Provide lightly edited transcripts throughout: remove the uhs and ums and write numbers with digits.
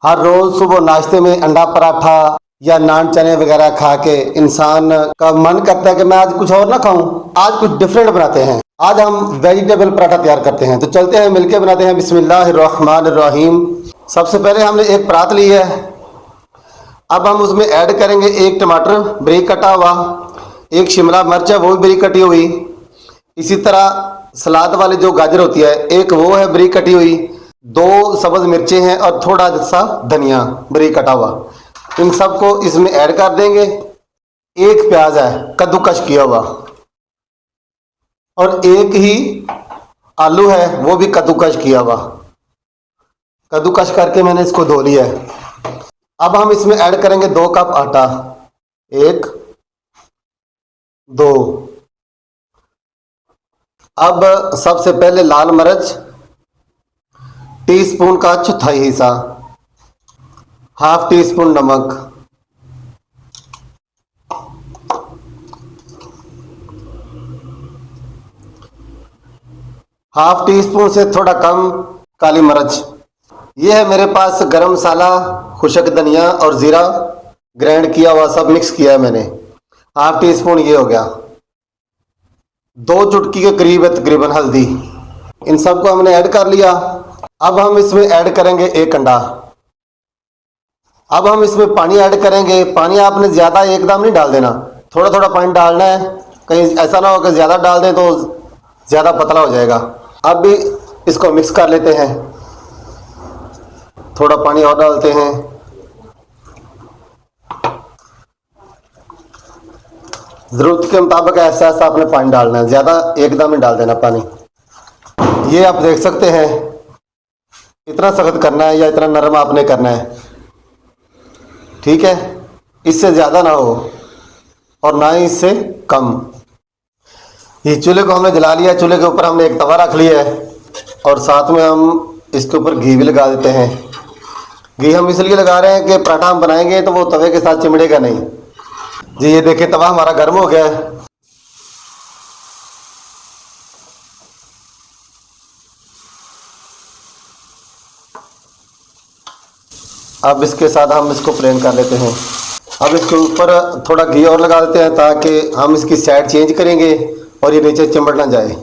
हर रोज़ सुबह नाश्ते में अंडा पराठा या नान चने वगैरह खा के इंसान का मन करता है कि मैं आज कुछ और ना खाऊं, आज कुछ डिफरेंट बनाते हैं। आज हम वेजिटेबल पराठा तैयार करते हैं, तो चलते हैं मिलके बनाते हैं। बिस्मिल्लाहिर्रहमानिर्रहीम। सबसे पहले हमने एक परात ली है। अब हम उसमें ऐड करेंगे एक टमाटर बारीक कटा हुआ, एक शिमला मिर्च है वो भी बारीक कटी हुई, इसी तरह सलाद वाली जो गाजर होती है एक वो है बारीक कटी हुई, 2 सब्ज मिर्चें हैं और थोड़ा सा धनिया बारीक कटा हुआ। इन सबको इसमें ऐड कर देंगे। एक प्याज है कद्दूकस किया हुआ और एक ही आलू है वो भी कद्दूकस किया हुआ। कद्दूकस करके मैंने इसको धो लिया है। अब हम इसमें ऐड करेंगे 2 कप आटा, 1 2। अब सबसे पहले लाल मिर्च टीस्पून का चौथाई हिस्सा, ½ टीस्पून नमक, ½ टीस्पून से थोड़ा कम काली मिर्च। ये है मेरे पास गरम मसाला, खुशक धनिया और ज़ीरा ग्राइंड किया हुआ, सब मिक्स किया है मैंने। ½ टीस्पून ये हो गया। 2 चुटकी के करीब है तकरीबन हल्दी। इन सबको हमने ऐड कर लिया। अब हम इसमें ऐड करेंगे 1 अंडा। अब हम इसमें पानी ऐड करेंगे। पानी आपने ज़्यादा एकदम नहीं डाल देना, थोड़ा थोड़ा पानी डालना है, कहीं ऐसा ना हो कि ज़्यादा डाल दें तो ज़्यादा पतला हो जाएगा। अब भी इसको मिक्स कर लेते हैं। थोड़ा पानी और डालते हैं। ज़रूरत के मुताबिक ऐसा ऐसा आपने पानी डालना है, ज़्यादा एकदम नहीं डाल देना पानी। ये आप देख सकते हैं, इतना सख्त करना है या इतना नरम आपने करना है, ठीक है। इससे ज़्यादा ना हो और ना ही इससे कम। ये चूल्हे को हमने जला लिया। चूल्हे के ऊपर हमने एक तवा रख लिया है और साथ में हम इसके ऊपर घी भी लगा देते हैं। घी हम इसलिए लगा रहे हैं कि पराठा हम बनाएंगे तो वो तवे के साथ चिमड़ेगा नहीं। जी ये देखिए तवा हमारा गर्म हो गया है। अब इसके साथ हम इसको प्लेन कर लेते हैं। अब इसके ऊपर थोड़ा घी और लगा देते हैं ताकि हम इसकी साइड चेंज करेंगे और ये नीचे चिमड़ ना जाए।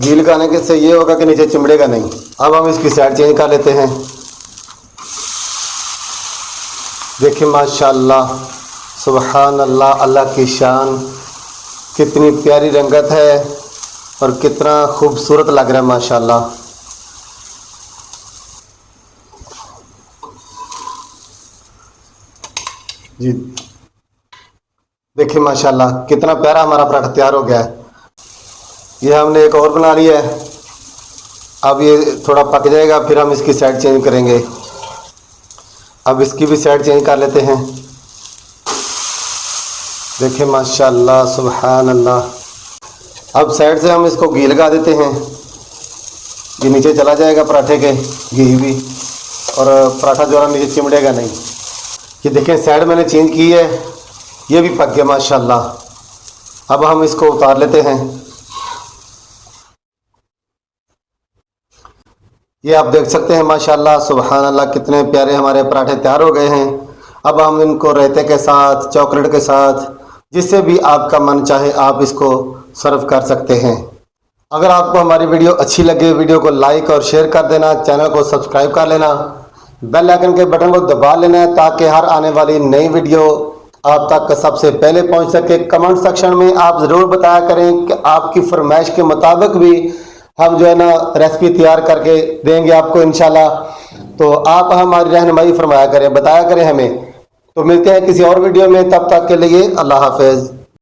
घी लगाने के से ये होगा कि नीचे चिमड़ेगा नहीं। अब हम इसकी साइड चेंज कर लेते हैं। देखिए माशाल्लाह, सुबहान अल्लाह, अल्लाह की शान, कितनी प्यारी रंगत है और कितना खूबसूरत लग रहा है माशाल्लाह। जी देखिए माशाल्लाह कितना प्यारा हमारा पराठा तैयार हो गया है। ये हमने एक और बना लिया है। अब ये थोड़ा पक जाएगा फिर हम इसकी साइड चेंज करेंगे। अब इसकी भी साइड चेंज कर लेते हैं। देखिए माशाल्लाह, सुभान अल्लाह। अब साइड से हम इसको घी लगा देते हैं। ये नीचे चला जाएगा पराठे के घी भी, और पराठा जो है नीचे चिमड़ेगा नहीं। ये देखें साइड मैंने चेंज की है, ये भी पक गया माशाल्लाह। अब हम इसको उतार लेते हैं। ये आप देख सकते हैं माशाल्लाह, सुभान अल्लाह, कितने प्यारे हमारे पराठे तैयार हो गए हैं। अब हम इनको रायते के साथ, चॉकलेट के साथ, जिससे भी आपका मन चाहे आप इसको सर्व कर सकते हैं। अगर आपको हमारी वीडियो अच्छी लगे, वीडियो को लाइक और शेयर कर देना, चैनल को सब्सक्राइब कर लेना, बेल आइकन के बटन को दबा लेना है ताकि हर आने वाली नई वीडियो आप तक सबसे पहले पहुंच सके। कमेंट सेक्शन में आप ज़रूर बताया करें कि आपकी फरमाइश के मुताबिक भी हम जो है ना रेसिपी तैयार करके देंगे आपको इंशाल्लाह। तो आप हमारी रहनुमाई फरमाया करें, बताया करें हमें। तो मिलते हैं किसी और वीडियो में, तब तक के लिए अल्लाह हाफिज़।